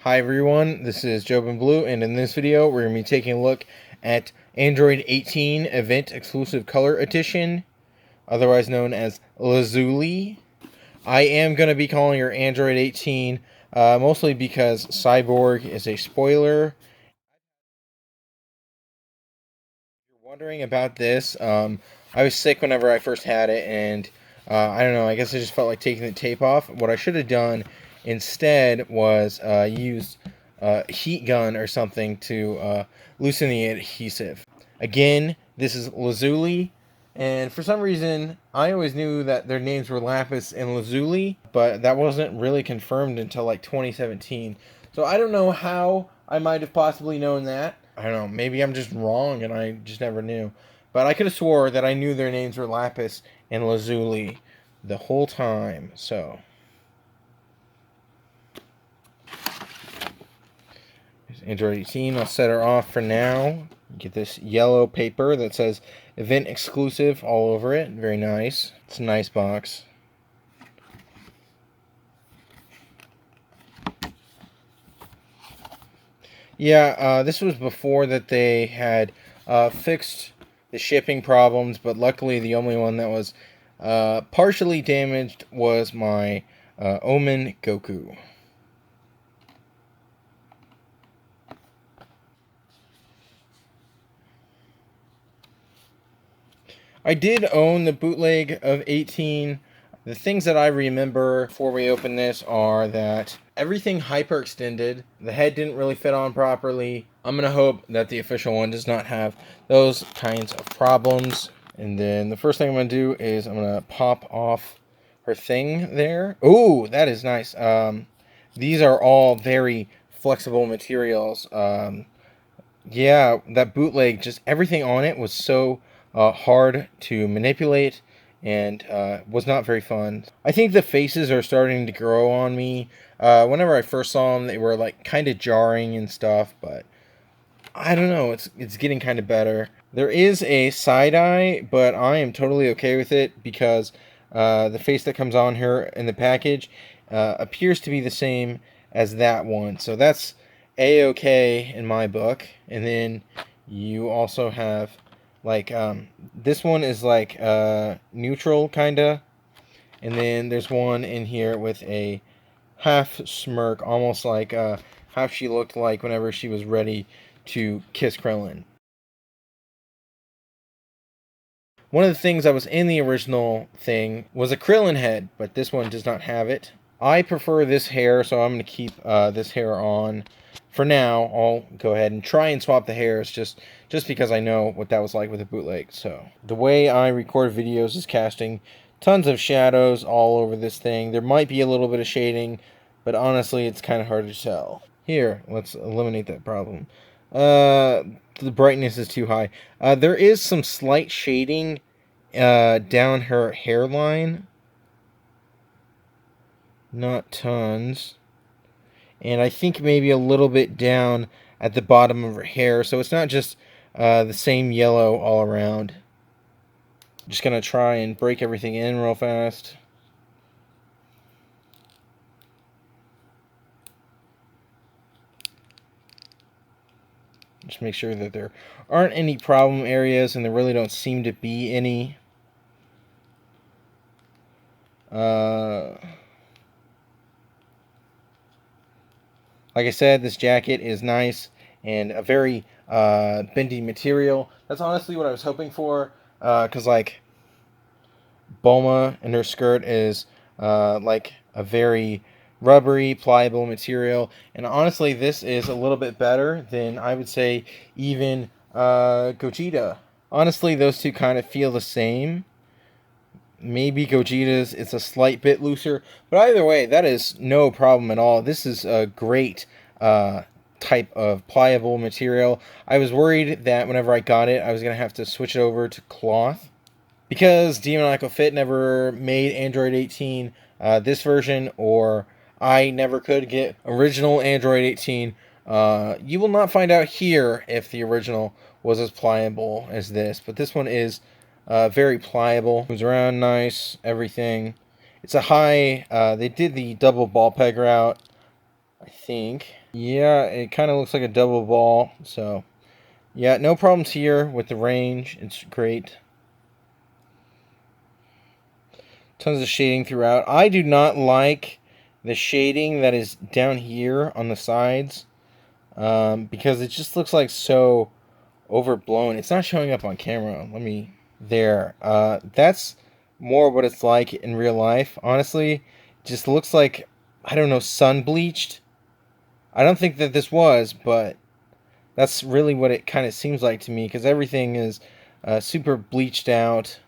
Hi everyone, this is Jobenblue, and in this video we're going to be taking a look at Android 18 Event Exclusive Color Edition, otherwise known as Lazuli. I am going to be calling her Android 18, mostly because Cyborg is a spoiler. If you're wondering about this, I was sick whenever I first had it, and I don't know, I guess I just felt like taking the tape off. What I should have done instead was use a heat gun or something to loosen the adhesive. Again, this is Lazuli, and for some reason, I always knew that their names were Lapis and Lazuli, but that wasn't really confirmed until like 2017. So I don't know how I might have possibly known that. I don't know, maybe I'm just wrong and I just never knew. But I could have swore that I knew their names were Lapis and Lazuli the whole time, so. Here's Android 18, I'll set her off for now. Get this yellow paper that says Event Exclusive all over it, very nice. It's a nice box. Yeah, this was before that they had fixed the shipping problems, but luckily the only one that was partially damaged was my Omen Goku. I did own the bootleg of 18. The things that I remember before we open this are that everything hyperextended. The head didn't really fit on properly. I'm going to hope that the official one does not have those kinds of problems. And then the first thing I'm going to do is I'm going to pop off her thing there. Ooh, that is nice. These are all very flexible materials. Yeah, that bootleg, just everything on it was so hard to manipulate and was not very fun. I think the faces are starting to grow on me. Whenever I first saw them, they were like kind of jarring and stuff, but I don't know. It's getting kind of better. There is a side eye, but I am totally okay with it because the face that comes on here in the package appears to be the same as that one. So that's a-okay in my book. And then you also have like this one is like neutral kinda, and then there's one in here with a half smirk, almost like how she looked like whenever she was ready to kiss Krillin. One of the things that was in the original thing was a Krillin head, but this one does not have it. I prefer this hair, so I'm going to keep this hair on. For now, I'll go ahead and try and swap the hairs just because I know what that was like with a bootleg. So the way I record videos is casting tons of shadows all over this thing. There might be a little bit of shading, but honestly, it's kind of hard to tell. Here, let's eliminate that problem. The brightness is too high. There is some slight shading down her hairline. Not tons. And I think maybe a little bit down at the bottom of her hair. So it's not just the same yellow all around. Just going to try and break everything in real fast. Just make sure that there aren't any problem areas, and there really don't seem to be any. Like I said, this jacket is nice and a very bendy material. That's honestly what I was hoping for, because like Bulma and her skirt is like a very rubbery, pliable material. And honestly, this is a little bit better than I would say even Gogeta. Honestly, those two kind of feel the same. Maybe Gogeta's it's a slight bit looser, but either way, that is no problem at all. This is a great type of pliable material. I was worried that whenever I got it, I was going to have to switch it over to cloth. Because Demoniacal Fit never made Android 18 this version, or I never could get original Android 18, you will not find out here if the original was as pliable as this. But this one is very pliable. Moves around nice, everything. It's a high, they did the double ball peg route. I think. Yeah, it kind of looks like a double ball. So, yeah, no problems here with the range. It's great. Tons of shading throughout. I do not like the shading that is down here on the sides because it just looks like so overblown. It's not showing up on camera. Let me... There. That's more what it's like in real life. Honestly, just looks like, I don't know, sun bleached. I don't think that this was, but that's really what it kind of seems like to me because everything is super bleached out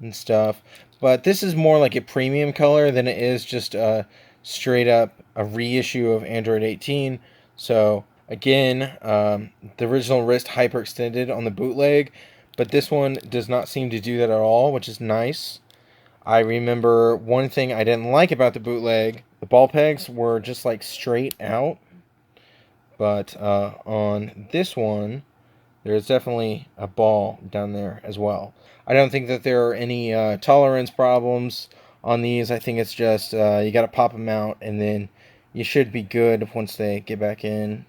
and stuff. But this is more like a premium color than it is just straight up a reissue of Android 18. So again, the original wrist hyperextended on the bootleg, but this one does not seem to do that at all, which is nice. I remember one thing I didn't like about the bootleg, the ball pegs were just like straight out. But on this one, there's definitely a ball down there as well. I don't think that there are any tolerance problems on these. I think it's just you got to pop them out, and then you should be good once they get back in.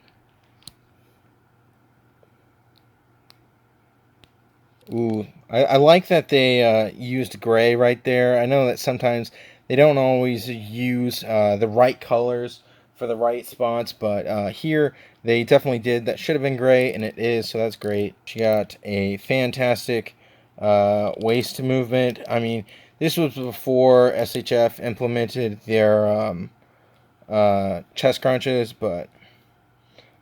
Ooh, I like that they used gray right there. I know that sometimes they don't always use the right colors for the right spots, but here they definitely did. That should have been gray, and it is, so that's great. She got a fantastic waist movement. I mean, this was before SHF implemented their chest crunches, but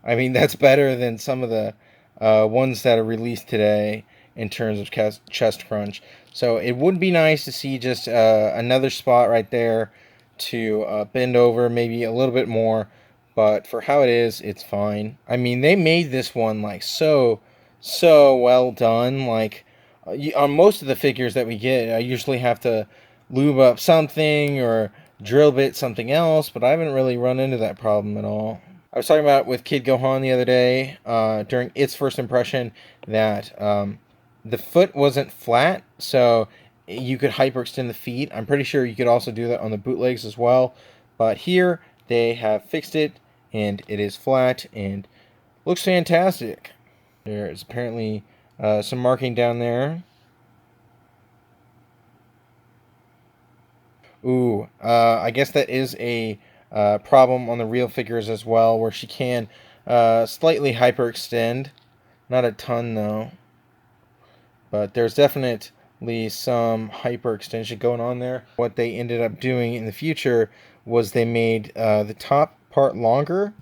I mean, that's better than some of the ones that are released today in terms of chest crunch. So it would be nice to see just another spot right there to bend over maybe a little bit more. But for how it is, it's fine. I mean, they made this one like so well done. Like on most of the figures that we get, I usually have to lube up something or drill bit something else, but I haven't really run into that problem at all. I was talking about with Kid Gohan the other day during its first impression that the foot wasn't flat, so you could hyperextend the feet. I'm pretty sure you could also do that on the bootlegs as well. But here they have fixed it, and it is flat and looks fantastic. There is apparently some marking down there. Ooh, I guess that is a problem on the real figures as well, where she can slightly hyperextend. Not a ton, though. But there's definitely some hyperextension going on there. What they ended up doing in the future was they made the top part longer.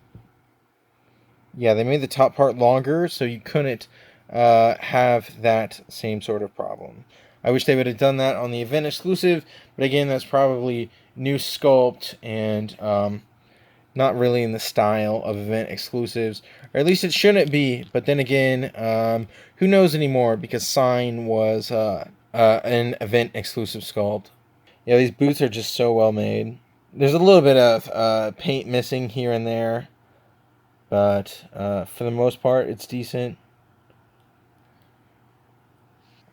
Yeah, they made the top part longer, so you couldn't have that same sort of problem. I wish they would have done that on the event exclusive, but again, that's probably new sculpt and not really in the style of event exclusives, or at least it shouldn't be. But then again, who knows anymore? Because Sign was an event exclusive sculpt. Yeah, these boots are just so well made. There's a little bit of paint missing here and there, but for the most part, it's decent.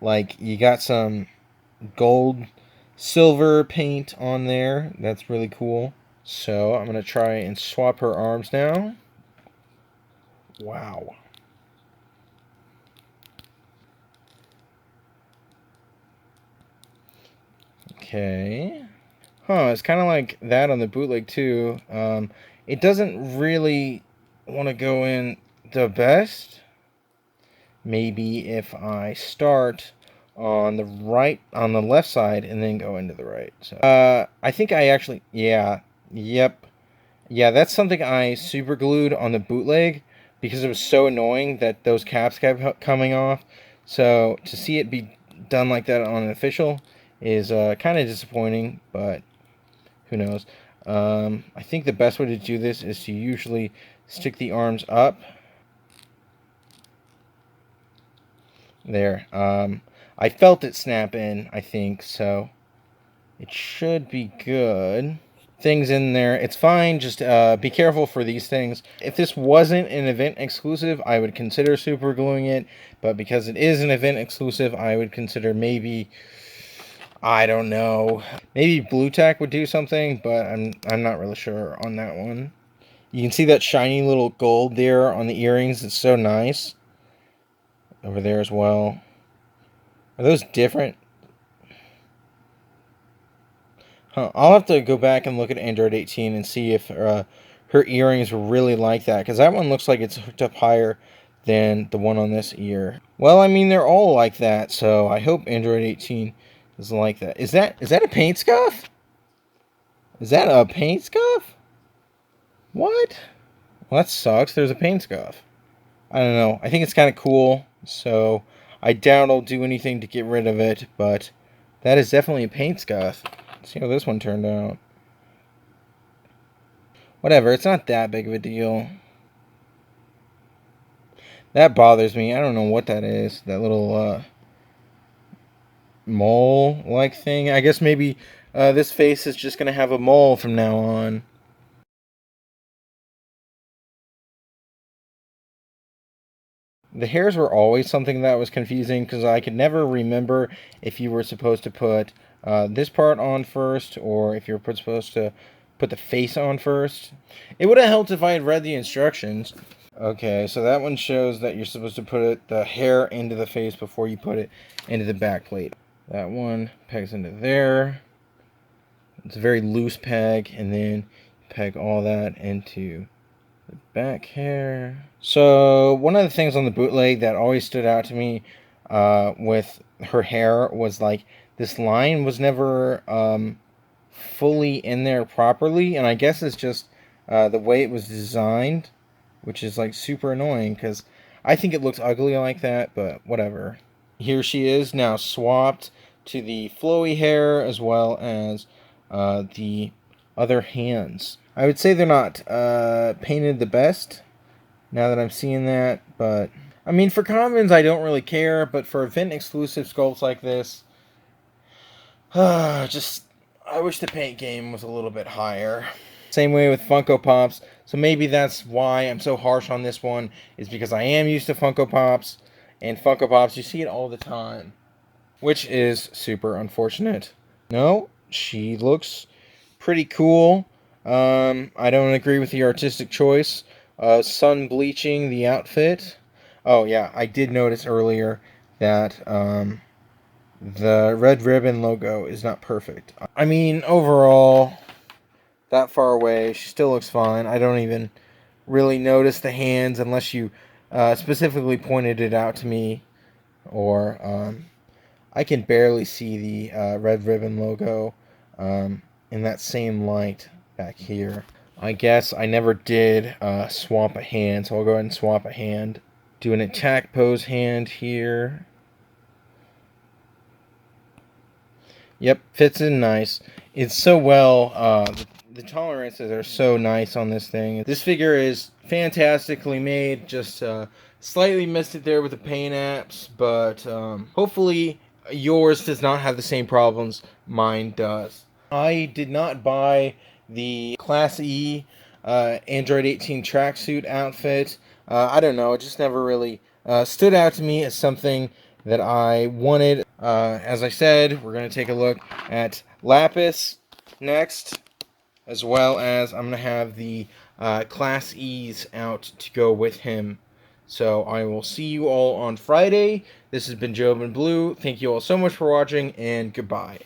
Like, you got some gold, silver paint on there. That's really cool. So I'm going to try and swap her arms now. Wow. Okay. Huh, it's kind of like that on the bootleg too. It doesn't really want to go in the best. Maybe if I start on the left side and then go into the right. So I think I actually, yep. Yeah, that's something I super glued on the bootleg because it was so annoying that those caps kept coming off. So to see it be done like that on an official is kind of disappointing, but who knows. I think the best way to do this is to usually stick the arms up. There. I felt it snap in, I think, so it should be good. Things in there, it's fine. Just be careful for these things. If this wasn't an event exclusive, I would consider super gluing it, but because it is an event exclusive, I would consider maybe, I don't know, maybe Blue Tack would do something, but I'm not really sure on that one. You can see that shiny little gold there on the earrings. It's so nice. Over there as well. Are those different? Huh. I'll have to go back and look at Android 18 and see if her earrings were really like that. Because that one looks like it's hooked up higher than the one on this ear. Well, I mean, they're all like that. So I hope Android 18 is like that. Is that a paint scuff? Is that a paint scuff? What? Well, that sucks. There's a paint scuff. I don't know. I think it's kind of cool. So I doubt I'll do anything to get rid of it. But that is definitely a paint scuff. Let's see how this one turned out. Whatever, it's not that big of a deal. That bothers me. I don't know what that is. That little mole-like thing. I guess maybe this face is just going to have a mole from now on. The hairs were always something that was confusing because I could never remember if you were supposed to put this part on first or if you were supposed to put the face on first. It would have helped if I had read the instructions. Okay, so that one shows that you're supposed to put the hair into the face before you put it into the back plate. That one pegs into there. It's a very loose peg, and then peg all that into the back hair. So one of the things on the bootleg that always stood out to me with her hair was like this line was never fully in there properly, and I guess it's just the way it was designed, which is like super annoying because I think it looks ugly like that, but whatever. Here she is now swapped to the flowy hair as well as the other hands. I would say they're not painted the best now that I'm seeing that, but I mean, for commons I don't really care, but for event exclusive sculpts like this, just I wish the paint game was a little bit higher. Same way with Funko Pops, so maybe that's why I'm so harsh on this one, is because I am used to Funko Pops, and Funko Pops, you see it all the time, which is super unfortunate. No, she looks pretty cool. I don't agree with the artistic choice. Sun bleaching the outfit. Oh yeah, I did notice earlier that the red ribbon logo is not perfect. I mean, overall, that far away, she still looks fine. I don't even really notice the hands unless you specifically pointed it out to me, or I can barely see the red ribbon logo in that same light back here. I guess I never did swap a hand, so I'll go ahead and swap a hand. Do an attack pose hand here. Yep, fits in nice. It's so well, the tolerances are so nice on this thing. This figure is fantastically made, just slightly missed it there with the paint apps, but hopefully yours does not have the same problems mine does. I did not buy the Class E Android 18 tracksuit outfit. I don't know, it just never really stood out to me as something that I wanted. As I said, we're going to take a look at Lapis next, as well as I'm going to have the Class E's out to go with him. So I will see you all on Friday. This has been Jobenblue. Thank you all so much for watching, and goodbye.